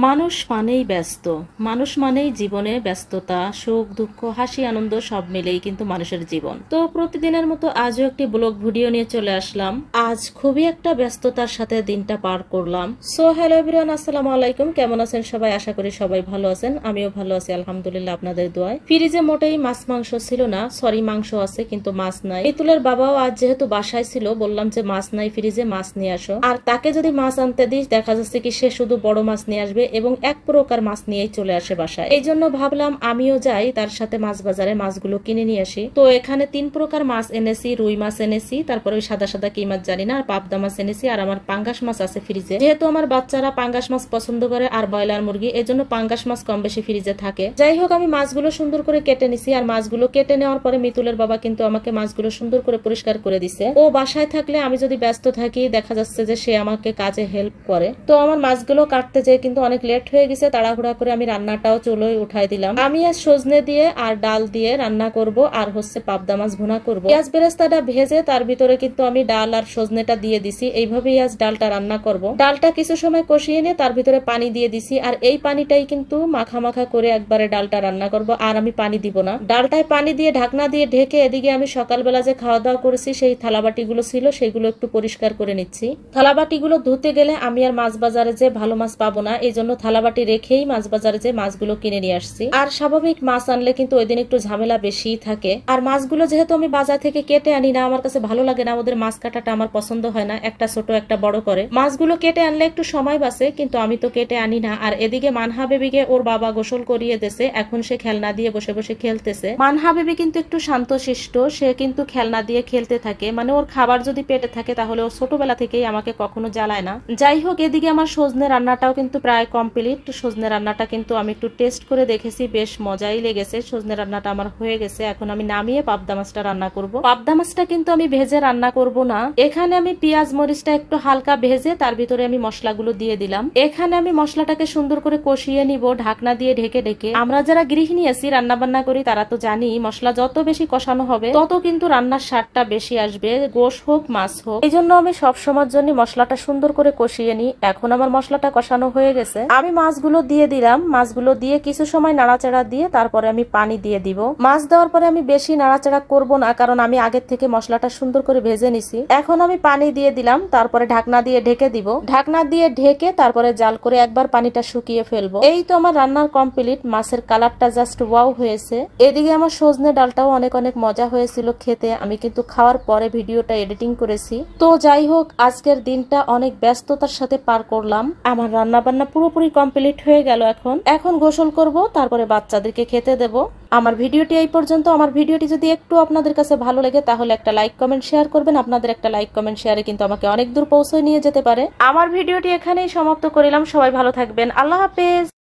মানুষ মানেই ব্যস্ত, মানুষ মানেই জীবনে ব্যস্ততা, সুখ দুঃখ হাসি আনন্দ সব মিলেই কিন্তু মানুষের জীবন। তো প্রতিদিনের মতো আজও একটি ব্লগ ভিডিও নিয়ে চলে আসলাম। আজ খুবই একটা ব্যস্ততার সাথে দিনটা পার করলাম। সো হ্যালো এভরিওয়ান, আসসালামু আলাইকুম। কেমন আছেন সবাই? আশা করি সবাই ভালো আছেন, আমিও ভালো আছি আলহামদুলিল্লাহ আপনাদের দোয়ায়। ফ্রিজে মোটেই মাছ মাংস ছিল না, সরি মাংস আছে কিন্তু মাছ নাই। মিতুলের বাবাও আজ যেহেতু বাসায় ছিল, বললাম যে মাছ নাই ফ্রিজে, মাছ নিয়ে আসো। আর তাকে যদি মাছ আনতে দিই দেখা যাচ্ছে কি সে শুধু বড় মাছ নিয়ে আসবে এবং এক প্রকার মাছ নিয়েই চলে আসে বাসায়। এই জন্য ভাবলাম আমিও যাই তার সাথে মাছ বাজারে, মাছগুলো কিনে নিয়ে আসি। তো এখানে 3 প্রকার মাছ এনেছি, রুই মাছ এনেছি, তারপরে ওই সাদা সাদা কি মাছ জানি না, আর পাবদা মাছ এনেছি, আর আমার পাঙ্গাস মাছ আছে ফ্রিজে। যেহেতু আমার বাচ্চারা পাঙ্গাস মাছ পছন্দ করে আর ব্রয়লার মুরগি, এই জন্য পাঙ্গাস মাছ কম বেশি ফ্রিজে থাকে। যাই হোক, আমি মাছগুলো সুন্দর করে কেটে নিছি। আর মাছগুলো কেটে নেওয়ার পরে মিতুলের বাবা কিন্তু আমাকে মাছগুলো সুন্দর করে পরিষ্কার করে দিছে। ও বাসায় থাকলে আমি যদি ব্যস্ত থাকি দেখা যাচ্ছে যে সে আমাকে কাজে হেল্প করে। তো আমার মাছগুলো কাটতে যেয়ে কিন্তু অনেক লেট হয়ে গেছে, তাড়াহুড়া করে আমি রান্নাটাও চুলোয় উঠাই দিলাম। আমি আজ সজনে দিয়ে আর ডাল দিয়ে রান্না করব, আর হচ্ছে পাবদা মাছ ভুনা করব। পেঁয়াজ বেরেস্তাটা ভেজে তার ভিতরে কিন্তু আমি ডাল আর সজনেটা দিয়ে দিছি। এইভাবেই আজ ডালটা রান্না করব। ডালটা কিছু সময় কষিয়ে নিয়ে তার ভিতরে পানি দিয়ে দিছি, আর এই পানিটাই কিন্তু মাখা মাখা করে একবারে ডালটা রান্না করব, আর আমি পানি দিব না। ডালটায় পানি দিয়ে ঢাকনা দিয়ে ঢেকে এদিকে আমি সকালবেলা যে খাওয়া দাওয়া করেছি সেই থালাবাটিগুলো ছিল সেগুলো একটু পরিষ্কার করে নিচ্ছি। থালাবাটিগুলো ধুতে গেলে আমি আর মাছ বাজারে যে ভালো মাছ পাবো না, এই জন্য থালাবাটি রেখেই মাছ বাজারে যে মাছগুলো কিনে নিয়ে আসছি। আর স্বাভাবিক মাছ আনলে কিন্তু ওই দিন একটু ঝামেলা বেশি থাকে। আর মাছগুলো যেহেতু আমি বাজার থেকে কেটে আনি না, আমার কাছে ভালো লাগে না, ওদের মাছ কাটাটা আমার পছন্দ হয় না, একটা ছোট একটা বড় করে। মাছগুলো কেটে আনলে একটু সময় বাঁচে, কিন্তু আমি তো কেটে আনি না। আর এদিকে মানহা বেবিকে ওর বাবা গোসল করিয়ে দিয়েছে, এখন সে খেলনা দিয়ে বসে বসে খেলতেছে। মানহা বেবি কিন্তু একটু শান্তশিষ্ট, সে কিন্তু খেলনা দিয়ে খেলতে থাকে, মানে ওর খাবার যদি পেটে থাকে তাহলে ও ছোটবেলা থেকেই আমাকে কখনো জ্বালায় না। যাই হোক, এদিকে আমার সজনে রান্নাটাও কিন্তু প্রায় কমপ্লিট। সজনে রান্নাটা কিন্তু আমি একটু টেস্ট করে দেখেছি, বেশ মজাই লেগেছে। সজনে রান্নাটা আমার হয়ে গেছে, এখন আমি নামিয়ে পাবদা মাছটা রান্না করব। পাবদা মাছটা কিন্তু আমি ভেজে রান্না করব না। এখানে আমি পেঁয়াজ মরিচটা একটু হালকা ভেজে তার ভিতরে আমি মশলাগুলো দিয়ে দিলাম। এখানে আমি মশলাটাকে সুন্দর করে কষিয়ে নিব ঢাকনা দিয়ে ঢেকে ঢেকে। আমরা যারা গৃহিণী আছি, রান্না বান্না করি, তারা তো জানি মশলা যত বেশি কষানো হবে তত কিন্তু রান্নার স্বাদটা বেশি আসবে, গোশ হোক মাছ হোক। এই জন্য আমি সবসময়ের জন্য মশলাটা সুন্দর করে কষিয়ে নিই। এখন আমার মশলাটা কষানো হয়ে গেছে, আমি মাছগুলো দিয়ে দিলাম। মাছগুলো দিয়ে কিছু সময় নাড়াচাড়া দিয়ে তারপরে আমি পানি দিয়ে দিব। মাছ দেওয়ার পরে আমি বেশি নাড়াচাড়া করব না, কারণ আমি আগের থেকে মশলাটা সুন্দর করে ভেজে নিছি। এখন আমি পানি দিয়ে দিলাম, তারপরে ঢাকনা দিয়ে ঢেকে দিব। ঢাকনা দিয়ে ঢেকে তারপরে জাল করে একবার পানিটা শুকিয়ে ফেলবো। এই তো আমার রান্নার কমপ্লিট। মাছের কালারটা জাস্ট ওয়াও হয়েছে। এদিকে আমার সজনে ডালটাও অনেক অনেক মজা হয়েছিল খেতে। আমি কিন্তু খাওয়ার পরে ভিডিওটা এডিটিং করেছি। তো যাই হোক, আজকের দিনটা অনেক ব্যস্ততার সাথে পার করলাম। আমার রান্না বান্না পুরোপুরি কমপ্লিট হয়ে গেল। এখন গোসল করব, তারপরে বাচ্চাদেরকে খেতে দেব। আমার ভিডিওটি এই পর্যন্ত। আমার ভিডিওটি যদি একটু আপনাদের কাছে ভালো লাগে তাহলে একটা লাইক কমেন্ট শেয়ার করবেন। আপনাদের একটা লাইক কমেন্ট শেয়ারে কিন্তু আমাকে অনেক দূর পৌঁছে নিয়ে যেতে পারে। আমার ভিডিওটি এখানেই সমাপ্ত করিলাম। সবাই ভালো থাকবেন, আল্লাহ হাফেজ।